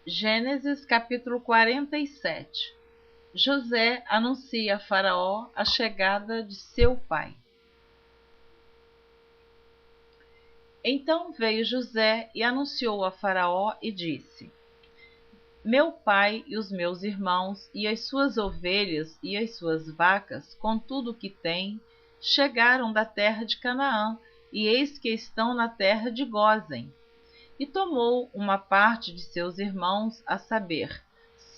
Gênesis capítulo 47. José anuncia a Faraó a chegada de seu pai. Então veio José e anunciou a Faraó e disse: Meu pai e os meus irmãos e as suas ovelhas e as suas vacas, com tudo o que têm, chegaram da terra de Canaã, e eis que estão na terra de Gósen. E tomou uma parte de seus irmãos, a saber,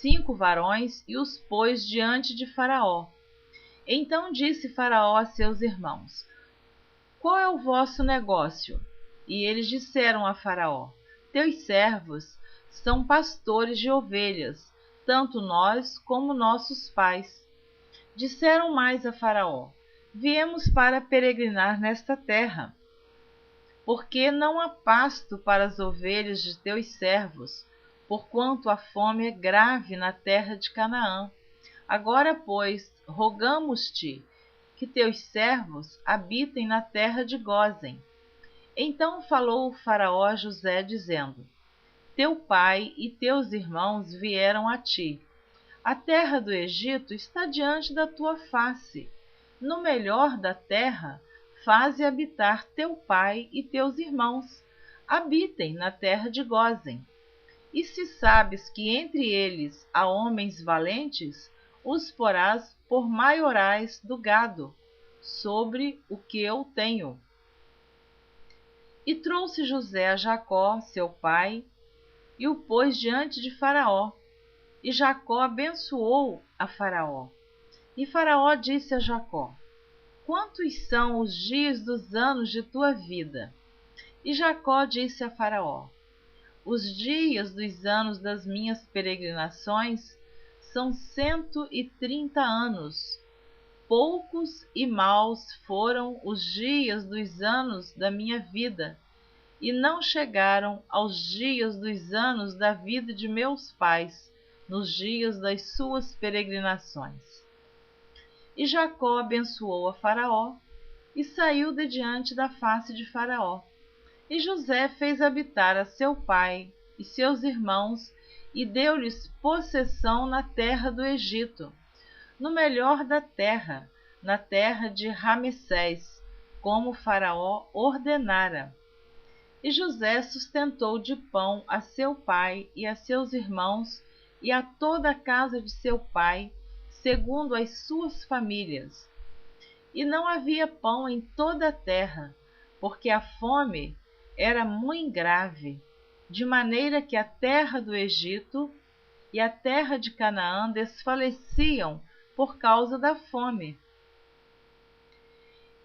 5 varões, e os pôs diante de Faraó. Então disse Faraó a seus irmãos: Qual é o vosso negócio? E eles disseram a Faraó: Teus servos são pastores de ovelhas, tanto nós como nossos pais. Disseram mais a Faraó: Viemos para peregrinar nesta terra, porque não há pasto para as ovelhas de teus servos, porquanto a fome é grave na terra de Canaã. Agora, pois, rogamo-te que teus servos habitem na terra de Gósen. Então falou o Faraó a José, dizendo: Teu pai e teus irmãos vieram a ti. A terra do Egito está diante da tua face. No melhor da terra, faze habitar teu pai e teus irmãos. Habitem na terra de Gósen. E se sabes que entre eles há homens valentes, os porás por maiorais do gado, sobre o que eu tenho. E trouxe José a Jacó, seu pai, e o pôs diante de Faraó. E Jacó abençoou a Faraó. E Faraó disse a Jacó: Quantos são os dias dos anos de tua vida? E Jacó disse a Faraó: Os dias dos anos das minhas peregrinações são 130 anos. Poucos e maus foram os dias dos anos da minha vida, e não chegaram aos dias dos anos da vida de meus pais, nos dias das suas peregrinações. E Jacó abençoou a Faraó, e saiu de diante da face de Faraó. E José fez habitar a seu pai e seus irmãos, e deu-lhes possessão na terra do Egito, no melhor da terra, na terra de Ramessés, como Faraó ordenara. E José sustentou de pão a seu pai e a seus irmãos, e a toda a casa de seu pai, segundo as suas famílias. E não havia pão em toda a terra, porque a fome era muito grave, de maneira que a terra do Egito e a terra de Canaã desfaleciam por causa da fome.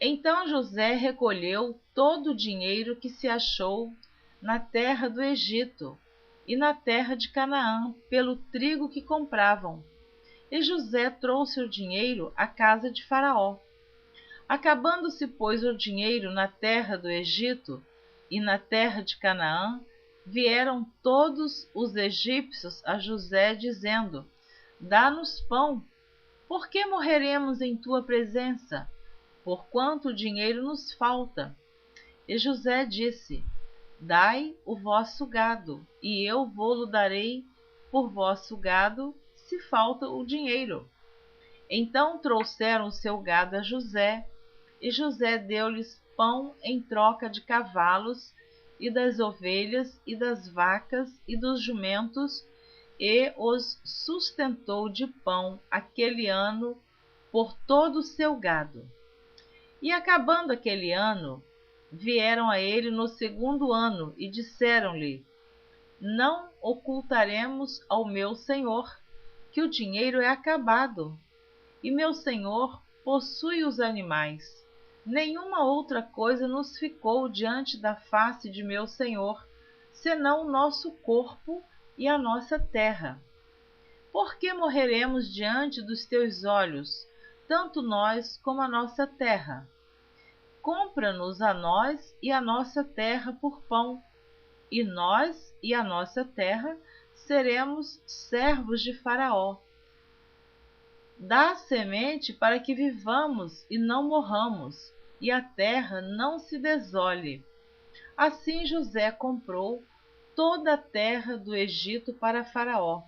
Então José recolheu todo o dinheiro que se achou na terra do Egito e na terra de Canaã pelo trigo que compravam. E José trouxe o dinheiro à casa de Faraó. Acabando-se, pois, o dinheiro na terra do Egito e na terra de Canaã, vieram todos os egípcios a José, dizendo: Dá-nos pão, porque morreremos em tua presença, porquanto o dinheiro nos falta. E José disse: Dai o vosso gado, e eu vô-lo darei por vosso gado, se falta o dinheiro. Então trouxeram o seu gado a José, e José deu-lhes pão em troca de cavalos, e das ovelhas, e das vacas, e dos jumentos, e os sustentou de pão aquele ano por todo o seu gado. E acabando aquele ano, vieram a ele no segundo ano, e disseram-lhe: Não ocultaremos ao meu senhor, que o dinheiro é acabado, e meu senhor possui os animais. Nenhuma outra coisa nos ficou diante da face de meu senhor, senão o nosso corpo e a nossa terra. Por que morreremos diante dos teus olhos, tanto nós como a nossa terra? Compra-nos a nós e a nossa terra por pão, e nós e a nossa terra seremos servos de Faraó. Dá semente para que vivamos e não morramos, e a terra não se desole. Assim José comprou toda a terra do Egito para Faraó,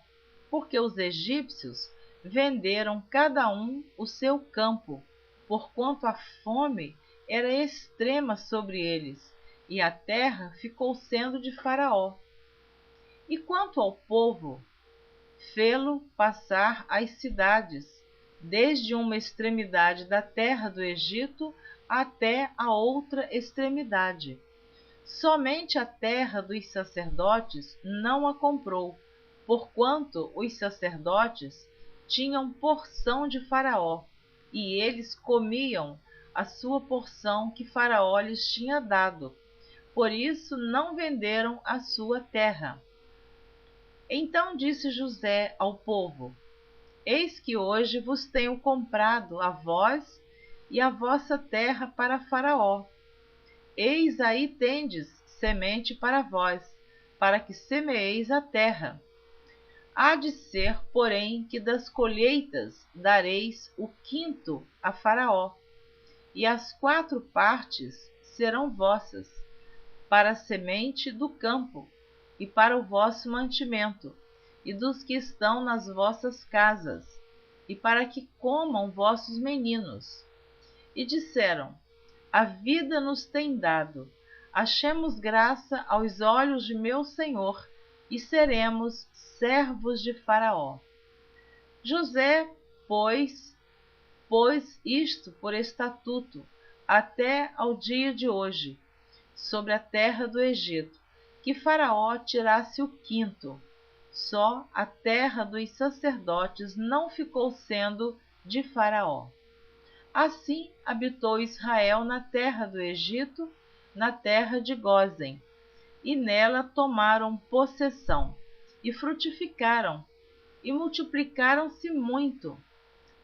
porque os egípcios venderam cada um o seu campo, porquanto a fome era extrema sobre eles, e a terra ficou sendo de Faraó. E quanto ao povo, fê-lo passar às cidades, desde uma extremidade da terra do Egito até a outra extremidade. Somente a terra dos sacerdotes não a comprou, porquanto os sacerdotes tinham porção de Faraó, e eles comiam a sua porção que Faraó lhes tinha dado. Por isso não venderam a sua terra. Então disse José ao povo: Eis que hoje vos tenho comprado a vós e a vossa terra para Faraó. Eis aí tendes semente para vós, para que semeeis a terra. Há de ser, porém, que das colheitas dareis o quinto a Faraó, e as 4 partes serão vossas, para a semente do campo, e para o vosso mantimento, e dos que estão nas vossas casas, e para que comam vossos meninos. E disseram: A vida nos tem dado, achemos graça aos olhos de meu senhor, e seremos servos de Faraó. José, pois, pôs isto por estatuto, até ao dia de hoje, sobre a terra do Egito, que Faraó tirasse o quinto. Só a terra dos sacerdotes não ficou sendo de Faraó. Assim habitou Israel na terra do Egito, na terra de Gósen, e nela tomaram possessão, e frutificaram, e multiplicaram-se muito.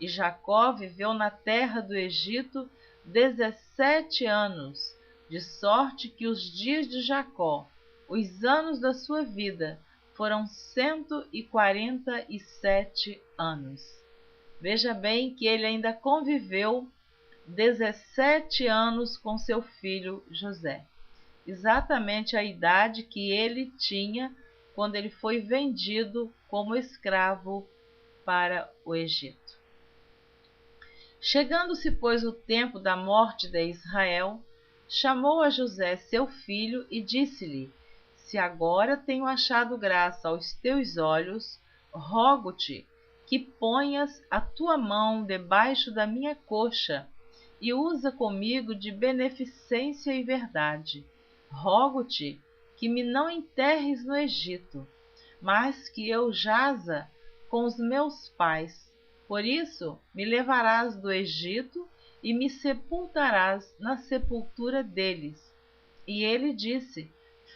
E Jacó viveu na terra do Egito 17 anos, de sorte que os dias de Jacó, os anos da sua vida, foram 147 anos. Veja bem que ele ainda conviveu 17 anos com seu filho José, exatamente a idade que ele tinha quando ele foi vendido como escravo para o Egito. Chegando-se, pois, o tempo da morte de Israel, chamou a José seu filho e disse-lhe: Se agora tenho achado graça aos teus olhos, rogo-te que ponhas a tua mão debaixo da minha coxa e usa comigo de beneficência e verdade. Rogo-te que me não enterres no Egito, mas que eu jaza com os meus pais. Por isso me levarás do Egito e me sepultarás na sepultura deles. E ele disse: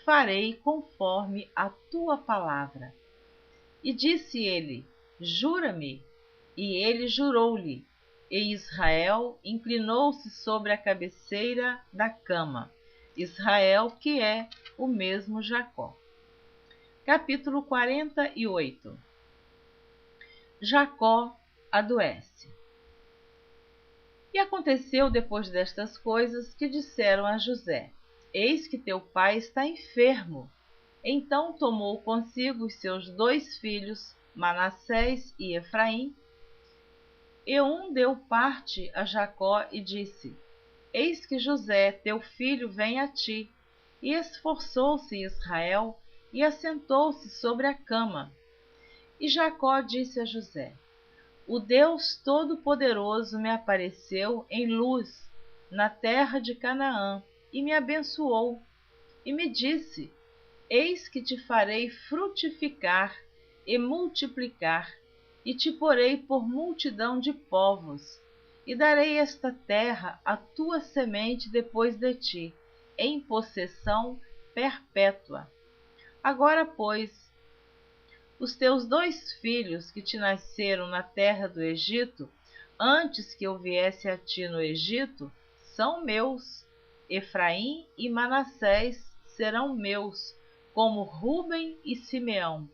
Farei conforme a tua palavra. E disse ele: Jura-me. E ele jurou-lhe. E Israel inclinou-se sobre a cabeceira da cama. Israel, que é o mesmo Jacó. Capítulo 48. Jacó adoece. E aconteceu depois destas coisas que disseram a José: Eis que teu pai está enfermo. Então tomou consigo os seus 2 filhos, Manassés e Efraim, e um deu parte a Jacó e disse: Eis que José, teu filho, vem a ti. E esforçou-se Israel e assentou-se sobre a cama. E Jacó disse a José: O Deus Todo-Poderoso me apareceu em luz na terra de Canaã e me abençoou. E me disse: Eis que te farei frutificar e multiplicar, e te porei por multidão de povos, e darei esta terra à tua semente depois de ti, em possessão perpétua. Agora, pois, os teus 2 filhos que te nasceram na terra do Egito, antes que eu viesse a ti no Egito, são meus. Efraim e Manassés serão meus, como Rúben e Simeão.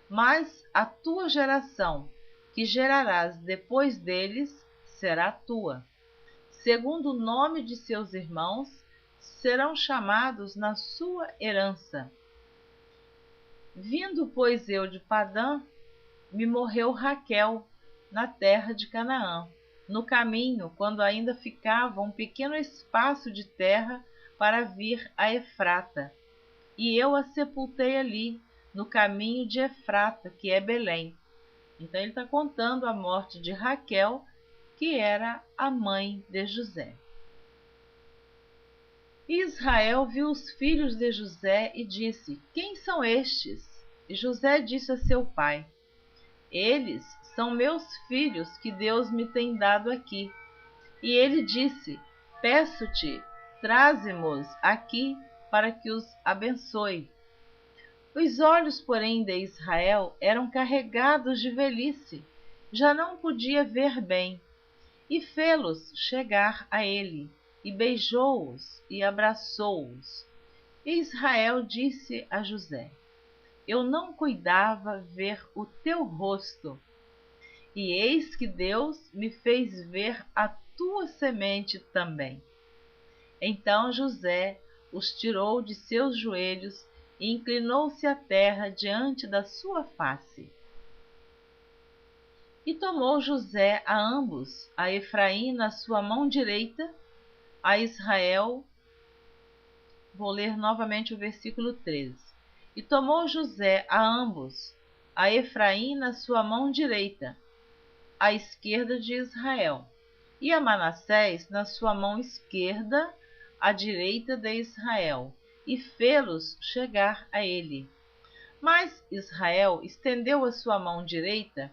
Mas a tua geração, que gerarás depois deles, será tua. Segundo o nome de seus irmãos, serão chamados na sua herança. Vindo, pois, eu de Padã, me morreu Raquel na terra de Canaã, no caminho, quando ainda ficava um pequeno espaço de terra para vir a Efrata. E eu a sepultei ali, no caminho de Efrata, que é Belém. Então ele está contando a morte de Raquel, que era a mãe de José. E Israel viu os filhos de José e disse: Quem são estes? E José disse a seu pai: Eles são meus filhos que Deus me tem dado aqui. E ele disse: Peço-te, traze-mos aqui para que os abençoe. Os olhos, porém, de Israel eram carregados de velhice, já não podia ver bem, e fê-los chegar a ele, e beijou-os e abraçou-os. E Israel disse a José: Eu não cuidava ver o teu rosto, e eis que Deus me fez ver a tua semente também. Então José os tirou de seus joelhos e inclinou-se à terra diante da sua face. E tomou José a ambos, a Efraim na sua mão direita, a Israel. Vou ler novamente o versículo 13. E tomou José a ambos, a Efraim na sua mão direita, à esquerda de Israel, e a Manassés na sua mão esquerda, à direita de Israel, e fê-los chegar a ele. Mas Israel estendeu a sua mão direita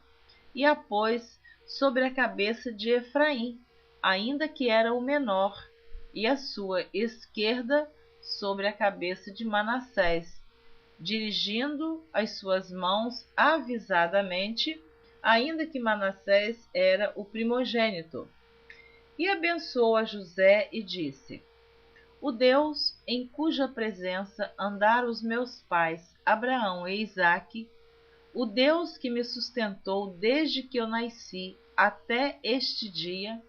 e a pôs sobre a cabeça de Efraim, ainda que era o menor, e a sua esquerda sobre a cabeça de Manassés, dirigindo as suas mãos avisadamente, ainda que Manassés era o primogênito. E abençoou a José e disse: O Deus em cuja presença andaram os meus pais, Abraão e Isaque, o Deus que me sustentou desde que eu nasci até este dia,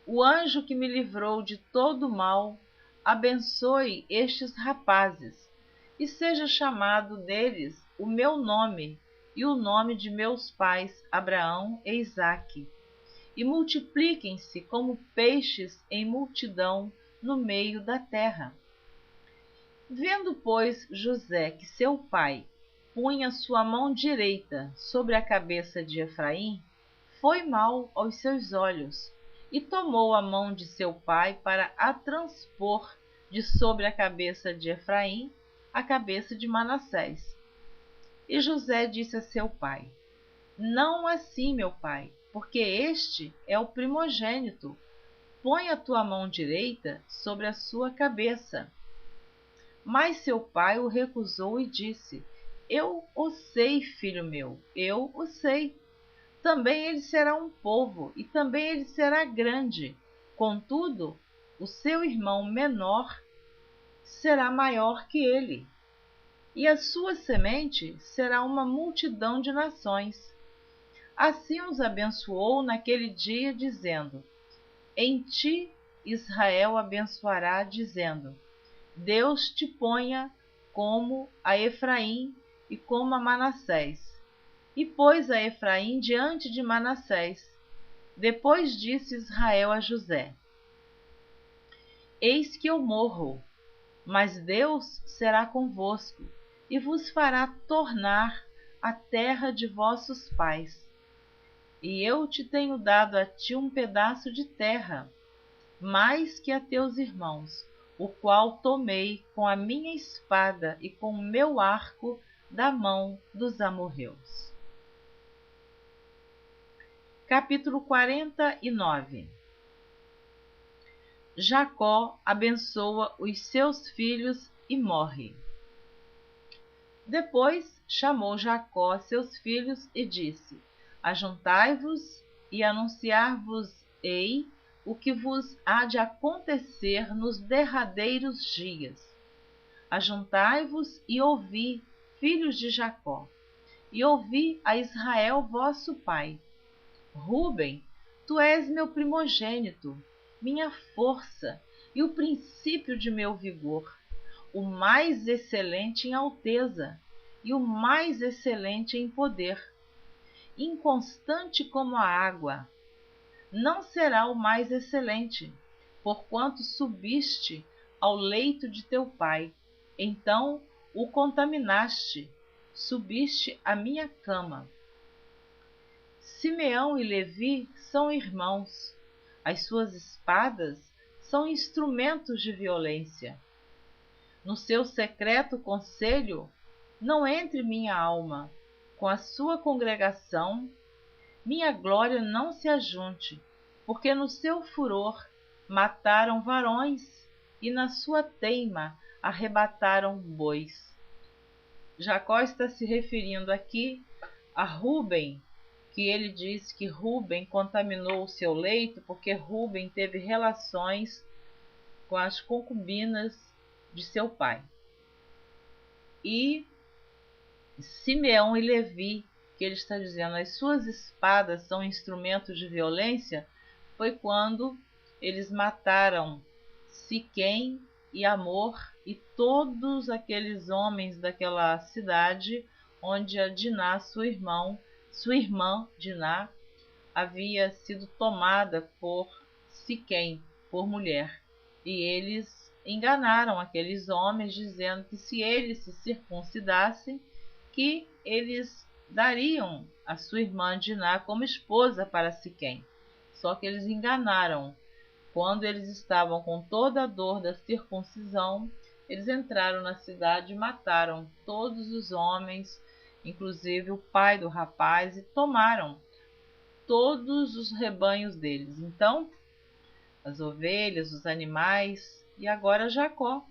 o anjo que me livrou de todo mal, abençoe estes rapazes, e seja chamado deles o meu nome e o nome de meus pais, Abraão e Isaque, e multipliquem-se como peixes em multidão no meio da terra. Vendo, pois, José que seu pai punha sua mão direita sobre a cabeça de Efraim, foi mal aos seus olhos, e tomou a mão de seu pai para a transpor de sobre a cabeça de Efraim a cabeça de Manassés. E José disse a seu pai: Não assim, meu pai, porque este é o primogênito. Põe a tua mão direita sobre a sua cabeça. Mas seu pai o recusou e disse: Eu o sei, filho meu, eu o sei. Também ele será um povo, e também ele será grande. Contudo, o seu irmão menor será maior que ele, e a sua semente será uma multidão de nações. Assim os abençoou naquele dia, dizendo: Em ti Israel abençoará, dizendo: Deus te ponha como a Efraim e como a Manassés. E pôs a Efraim diante de Manassés. Depois disse Israel a José: Eis que eu morro, mas Deus será convosco, e vos fará tornar a terra de vossos pais. E eu te tenho dado a ti um pedaço de terra, mais que a teus irmãos, o qual tomei com a minha espada e com o meu arco da mão dos amorreus. Capítulo 49. Jacó abençoa os seus filhos e morre. Depois chamou Jacó seus filhos e disse: Ajuntai-vos e anunciar-vos-ei o que vos há de acontecer nos derradeiros dias. Ajuntai-vos e ouvi, filhos de Jacó, e ouvi a Israel vosso pai. Rúben, tu és meu primogênito, minha força e o princípio de meu vigor, o mais excelente em alteza, e o mais excelente em poder, inconstante como a água. Não será o mais excelente, porquanto subiste ao leito de teu pai, então o contaminaste, subiste à minha cama. Simeão e Levi são irmãos, as suas espadas são instrumentos de violência. No seu secreto conselho, não entre minha alma, com a sua congregação, minha glória não se ajunte, porque no seu furor mataram varões e na sua teima arrebataram bois. Jacó está se referindo aqui a Rúben, que ele diz que Rúben contaminou o seu leito porque Rúben teve relações com as concubinas de seu pai. E Simeão e Levi, que ele está dizendo, as suas espadas são instrumentos de violência, foi quando eles mataram Siquém e Amor e todos aqueles homens daquela cidade onde a Diná, sua irmã Diná, havia sido tomada por Siquém, por mulher. E eles enganaram aqueles homens, dizendo que se eles se circuncidassem, que eles dariam a sua irmã Diná como esposa para Siquém. Só que eles enganaram. Quando eles estavam com toda a dor da circuncisão, eles entraram na cidade e mataram todos os homens, inclusive o pai do rapaz, e tomaram todos os rebanhos deles. Então, as ovelhas, os animais, e agora Jacó,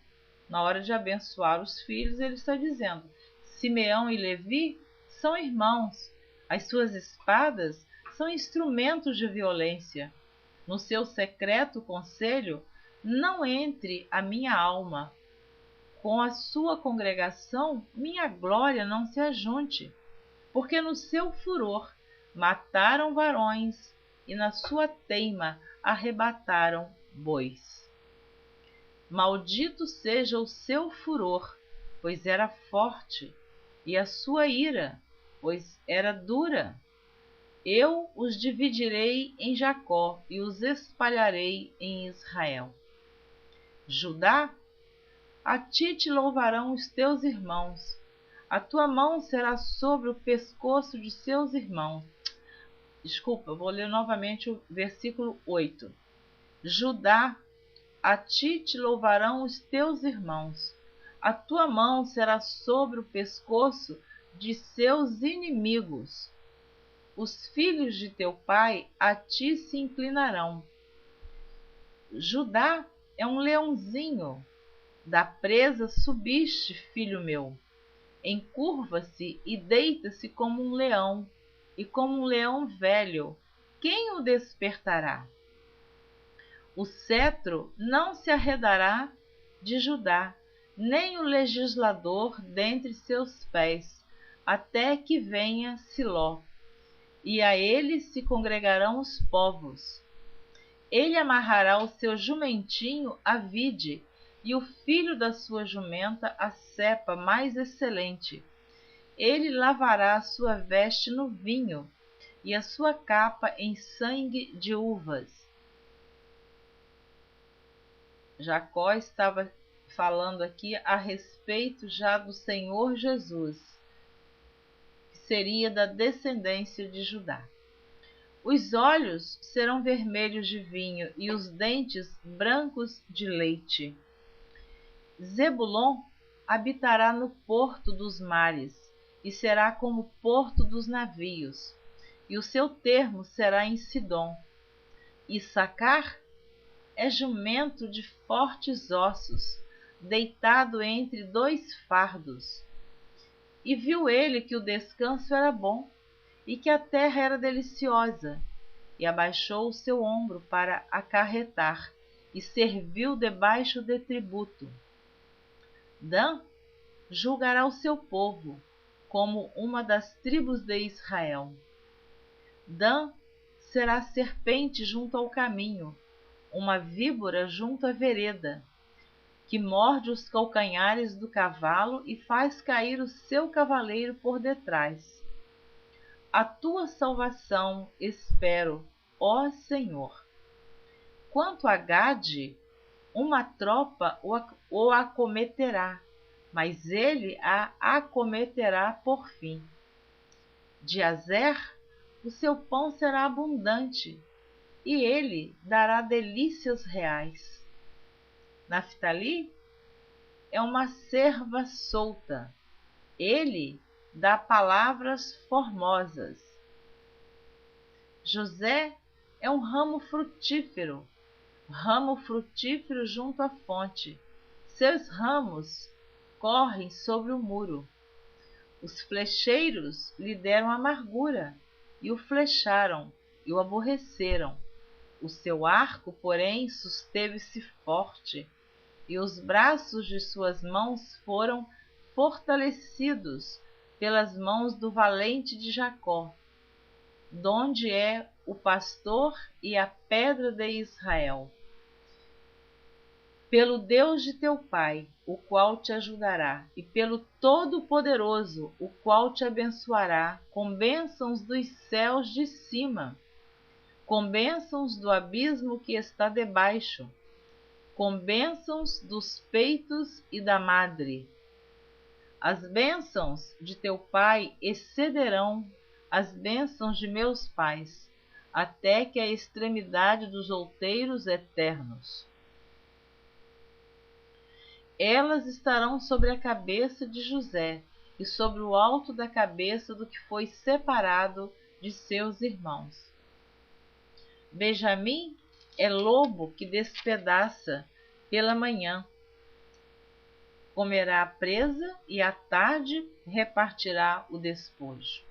na hora de abençoar os filhos, ele está dizendo: Simeão e Levi são irmãos, as suas espadas são instrumentos de violência. No seu secreto conselho, não entre a minha alma. Com a sua congregação, minha glória não se ajunte, porque no seu furor mataram varões e na sua teima arrebataram bois. Maldito seja o seu furor, pois era forte, e a sua ira, pois era dura. Eu os dividirei em Jacó e os espalharei em Israel. Judá, a ti te louvarão os teus irmãos. A tua mão será sobre o pescoço de seus irmãos. Desculpa, eu vou ler novamente o versículo 8. Judá, a ti te louvarão os teus irmãos. A tua mão será sobre o pescoço de seus inimigos. Os filhos de teu pai a ti se inclinarão. Judá é um leãozinho. Da presa subiste, filho meu. Encurva-se e deita-se como um leão, e como um leão velho. Quem o despertará? O cetro não se arredará de Judá, nem o legislador dentre seus pés, até que venha Siló. E a ele se congregarão os povos. Ele amarrará o seu jumentinho à vide, e o filho da sua jumenta à cepa mais excelente. Ele lavará a sua veste no vinho, e a sua capa em sangue de uvas. Jacó estava falando aqui a respeito já do Senhor Jesus, seria da descendência de Judá. Os olhos serão vermelhos de vinho e os dentes brancos de leite. Zebulon habitará no porto dos mares e será como o porto dos navios, e o seu termo será em Sidom. Issacar é jumento de fortes ossos, deitado entre dois fardos. E viu ele que o descanso era bom e que a terra era deliciosa, e abaixou o seu ombro para acarretar, e serviu debaixo de tributo. Dan julgará o seu povo, como uma das tribos de Israel. Dan será serpente junto ao caminho, uma víbora junto à vereda. que morde os calcanhares do cavalo e faz cair o seu cavaleiro por detrás. A tua salvação espero, ó Senhor. Quanto a Gade, uma tropa o acometerá, mas ele a acometerá por fim. De Azer, o seu pão será abundante, e ele dará delícias reais. Naftali é uma cerva solta, ele dá palavras formosas. José é um ramo frutífero junto à fonte. Seus ramos correm sobre o muro. Os flecheiros lhe deram amargura, e o flecharam, e o aborreceram. O seu arco, porém, susteve-se forte, e os braços de suas mãos foram fortalecidos pelas mãos do valente de Jacó, donde é o pastor e a pedra de Israel. Pelo Deus de teu pai, o qual te ajudará, e pelo Todo-Poderoso, o qual te abençoará, com bênçãos dos céus de cima, com bênçãos do abismo que está debaixo, com bênçãos dos peitos e da madre. As bênçãos de teu pai excederão as bênçãos de meus pais, até que a extremidade dos outeiros eternos. Elas estarão sobre a cabeça de José e sobre o alto da cabeça do que foi separado de seus irmãos. Benjamim é lobo que despedaça pela manhã. Comerá a presa e à tarde repartirá o despojo.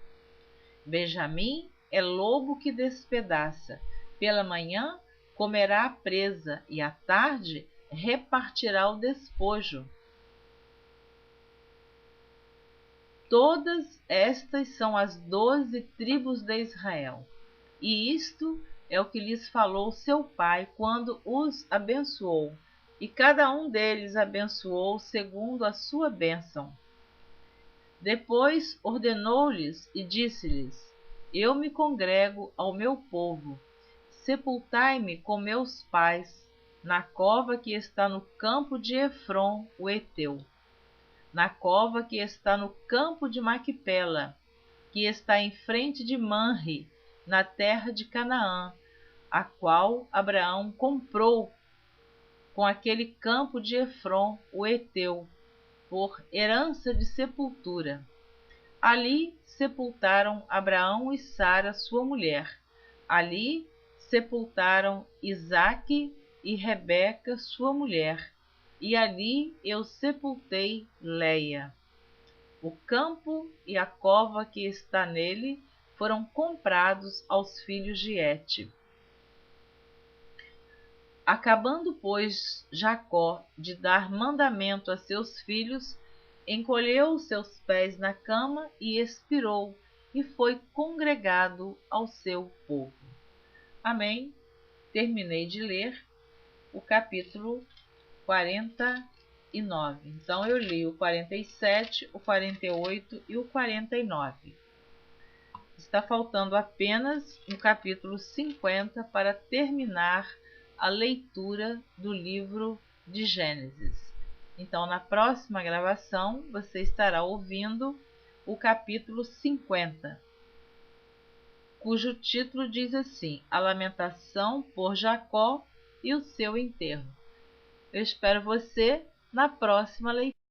Benjamim é lobo que despedaça. Pela manhã comerá a presa e à tarde repartirá o despojo. Todas estas são as 12 tribos de Israel. E isto é o que lhes falou seu pai quando os abençoou. E cada um deles abençoou segundo a sua bênção. Depois ordenou-lhes e disse-lhes: Eu me congrego ao meu povo. Sepultai-me com meus pais na cova que está no campo de Efron, o Heteu, na cova que está no campo de Maquipela, que está em frente de Manre, na terra de Canaã, a qual Abraão comprou com aquele campo de Efron, o Heteu, por herança de sepultura. Ali sepultaram Abraão e Sara, sua mulher. Ali sepultaram Isaque e Rebeca, sua mulher, e ali eu sepultei Leia. O campo e a cova que está nele foram comprados aos filhos de Hete. Acabando, pois, Jacó de dar mandamento a seus filhos, encolheu os seus pés na cama e expirou, e foi congregado ao seu povo. Amém. Terminei de ler o capítulo 49. Então, eu li o 47, o 48 e o 49. Está faltando apenas o capítulo 50 para terminar a leitura do livro de Gênesis. Então, na próxima gravação, você estará ouvindo o capítulo 50, cujo título diz assim: A Lamentação por Jacó e o seu enterro. Eu espero você na próxima leitura.